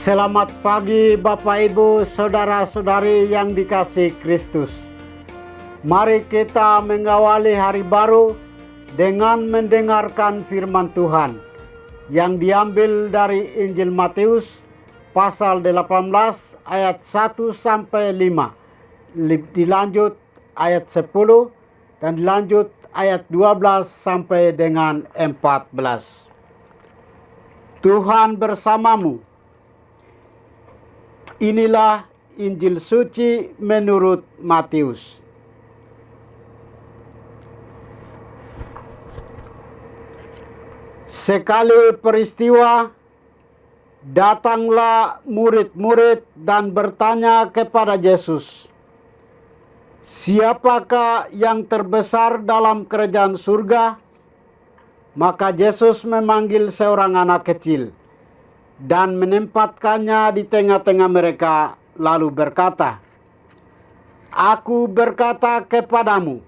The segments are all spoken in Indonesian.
Selamat pagi Bapak Ibu Saudara-saudari yang dikasihi Kristus. Mari kita mengawali hari baru dengan mendengarkan firman Tuhan yang diambil dari Injil Matius pasal 18 ayat 1 sampai 5. Dilanjut ayat 10 dan dilanjut ayat 12 sampai dengan 14. Tuhan bersamamu. Inilah Injil suci menurut Matius. Sekali peristiwa, datanglah murid-murid dan bertanya kepada Yesus, "Siapakah yang terbesar dalam kerajaan surga?" Maka Yesus memanggil seorang anak kecil dan menempatkannya di tengah-tengah mereka, lalu berkata, "Aku berkata kepadamu,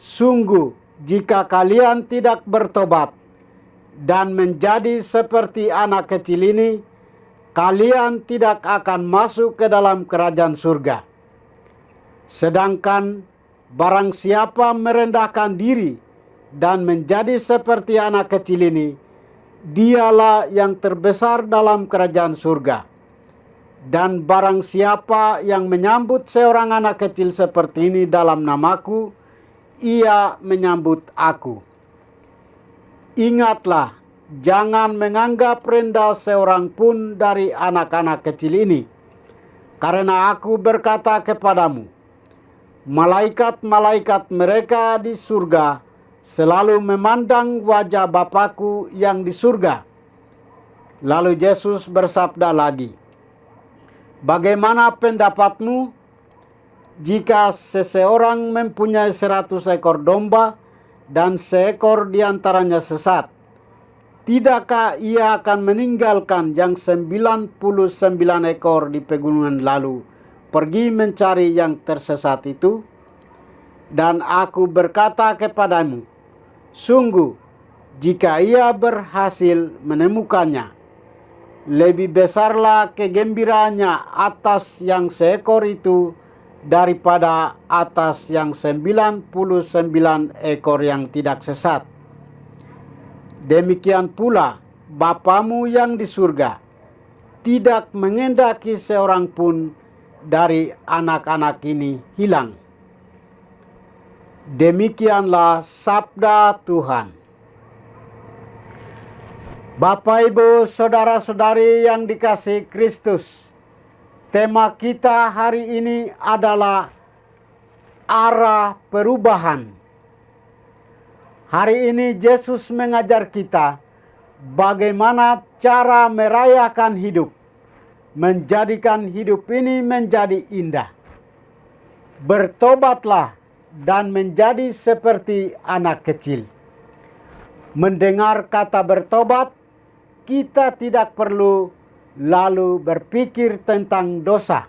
sungguh jika kalian tidak bertobat dan menjadi seperti anak kecil ini, kalian tidak akan masuk ke dalam kerajaan surga. Sedangkan barang siapa merendahkan diri dan menjadi seperti anak kecil ini, dialah yang terbesar dalam kerajaan surga. Dan barang siapa yang menyambut seorang anak kecil seperti ini dalam namaku, ia menyambut aku. Ingatlah, jangan menganggap rendah seorang pun dari anak-anak kecil ini. Karena aku berkata kepadamu, malaikat-malaikat mereka di surga selalu memandang wajah Bapakku yang di surga." Lalu Yesus bersabda lagi, "Bagaimana pendapatmu jika seseorang mempunyai 100 ekor domba dan seekor diantaranya sesat? Tidakkah ia akan meninggalkan yang 99 ekor di pegunungan lalu pergi mencari yang tersesat itu? Dan aku berkata kepadamu, sungguh jika ia berhasil menemukannya, lebih besarlah kegembiraannya atas yang seekor itu daripada atas yang 99 ekor yang tidak sesat. Demikian pula Bapamu yang di surga tidak mengendaki seorang pun dari anak-anak ini hilang." Demikianlah sabda Tuhan. Bapak, Ibu, Saudara-saudari yang dikasihi Kristus, tema kita hari ini adalah arah perubahan. Hari ini Yesus mengajar kita bagaimana cara merayakan hidup, menjadikan hidup ini menjadi indah. Bertobatlah dan menjadi seperti anak kecil. Mendengar kata bertobat, kita tidak perlu lalu berpikir tentang dosa.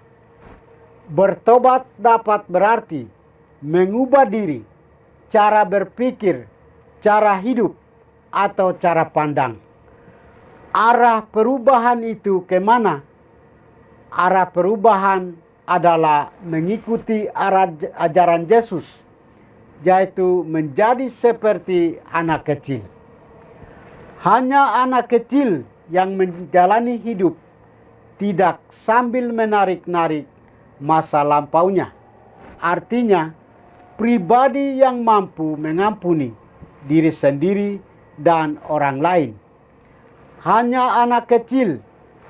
Bertobat dapat berarti mengubah diri, cara berpikir, cara hidup, atau cara pandang. Arah perubahan itu kemana? Arah perubahan adalah mengikuti ajaran Yesus, yaitu menjadi seperti anak kecil. Hanya anak kecil yang menjalani hidup tidak sambil menarik-narik masa lampaunya. Artinya, pribadi yang mampu mengampuni diri sendiri dan orang lain. Hanya anak kecil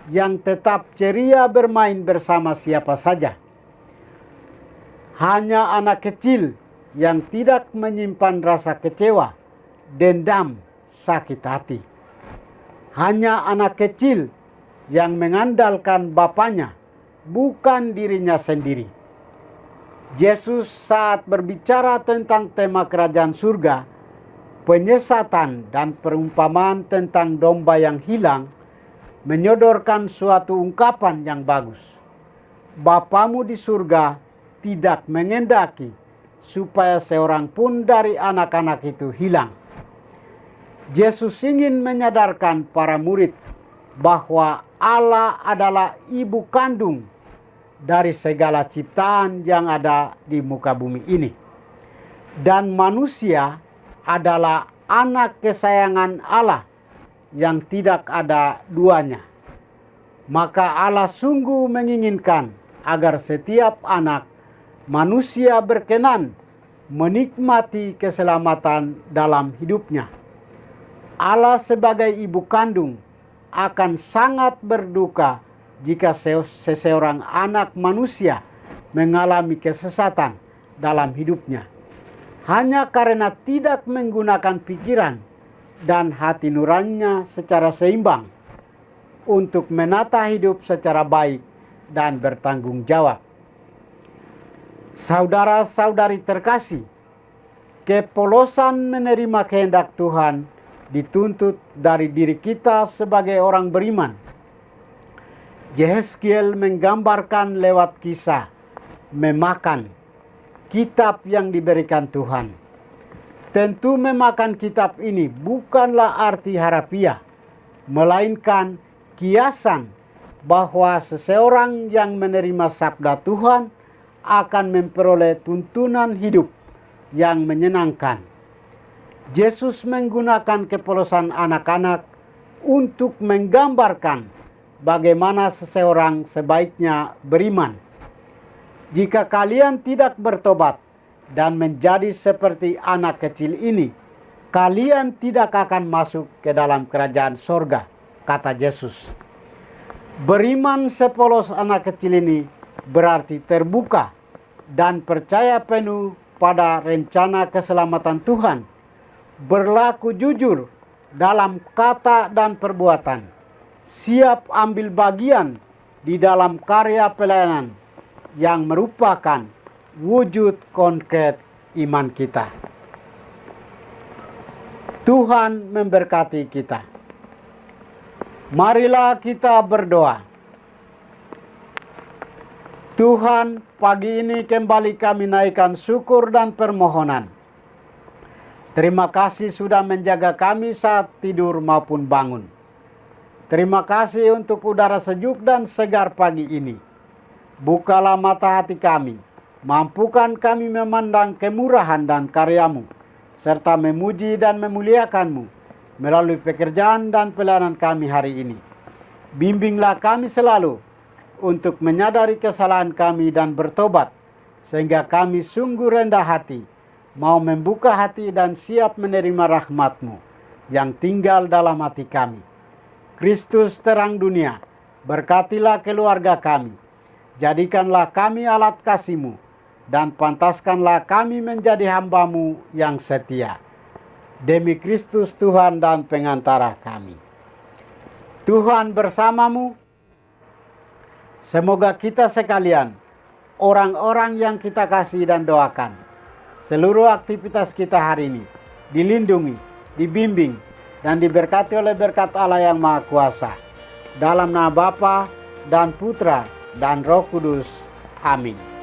yang tetap ceria bermain bersama siapa saja. Hanya anak kecil yang tidak menyimpan rasa kecewa, dendam, sakit hati. Hanya anak kecil yang mengandalkan bapaknya, bukan dirinya sendiri. Yesus saat berbicara tentang tema kerajaan surga, penyesatan dan perumpamaan tentang domba yang hilang, menyodorkan suatu ungkapan yang bagus. Bapamu di surga tidak mengendaki supaya seorang pun dari anak-anak itu hilang. Yesus ingin menyadarkan para murid bahwa Allah adalah ibu kandung dari segala ciptaan yang ada di muka bumi ini. Dan manusia adalah anak kesayangan Allah yang tidak ada duanya. Maka Allah sungguh menginginkan agar setiap anak manusia berkenan menikmati keselamatan dalam hidupnya. Allah sebagai ibu kandung akan sangat berduka jika seseorang anak manusia mengalami kesesatan dalam hidupnya, hanya karena tidak menggunakan pikiran dan hati nuraninya secara seimbang untuk menata hidup secara baik dan bertanggung jawab. Saudara-saudari terkasih, kepolosan menerima kehendak Tuhan dituntut dari diri kita sebagai orang beriman. Yehezkiel menggambarkan lewat kisah memakan kitab yang diberikan Tuhan. Tentu memakan kitab ini bukanlah arti harafiah, melainkan kiasan bahwa seseorang yang menerima sabda Tuhan akan memperoleh tuntunan hidup yang menyenangkan. Yesus menggunakan kepolosan anak-anak untuk menggambarkan bagaimana seseorang sebaiknya beriman. Jika kalian tidak bertobat dan menjadi seperti anak kecil ini, kalian tidak akan masuk ke dalam kerajaan sorga, kata Yesus. Beriman sepolos anak kecil ini berarti terbuka dan percaya penuh pada rencana keselamatan Tuhan, berlaku jujur dalam kata dan perbuatan, siap ambil bagian di dalam karya pelayanan yang merupakan wujud konkret iman kita. Tuhan memberkati kita. Marilah kita berdoa. Tuhan, pagi ini kembali kami naikkan syukur dan permohonan. Terima kasih sudah menjaga kami saat tidur maupun bangun. Terima kasih untuk udara sejuk dan segar pagi ini. Bukalah mata hati kami, mampukan kami memandang kemurahan dan karya-Mu, serta memuji dan memuliakan-Mu melalui pekerjaan dan pelayanan kami hari ini. Bimbinglah kami selalu untuk menyadari kesalahan kami dan bertobat, sehingga kami sungguh rendah hati, mau membuka hati dan siap menerima rahmat-Mu yang tinggal dalam hati kami. Kristus terang dunia, berkatilah keluarga kami. Jadikanlah kami alat kasih-Mu, dan pantaskanlah kami menjadi hamba-Mu yang setia. Demi Kristus Tuhan dan pengantara kami. Tuhan bersamamu. Semoga kita sekalian, orang-orang yang kita kasih dan doakan, seluruh aktivitas kita hari ini dilindungi, dibimbing, dan diberkati oleh berkat Allah yang Maha Kuasa. Dalam nama Bapa dan Putra dan Roh Kudus. Amin.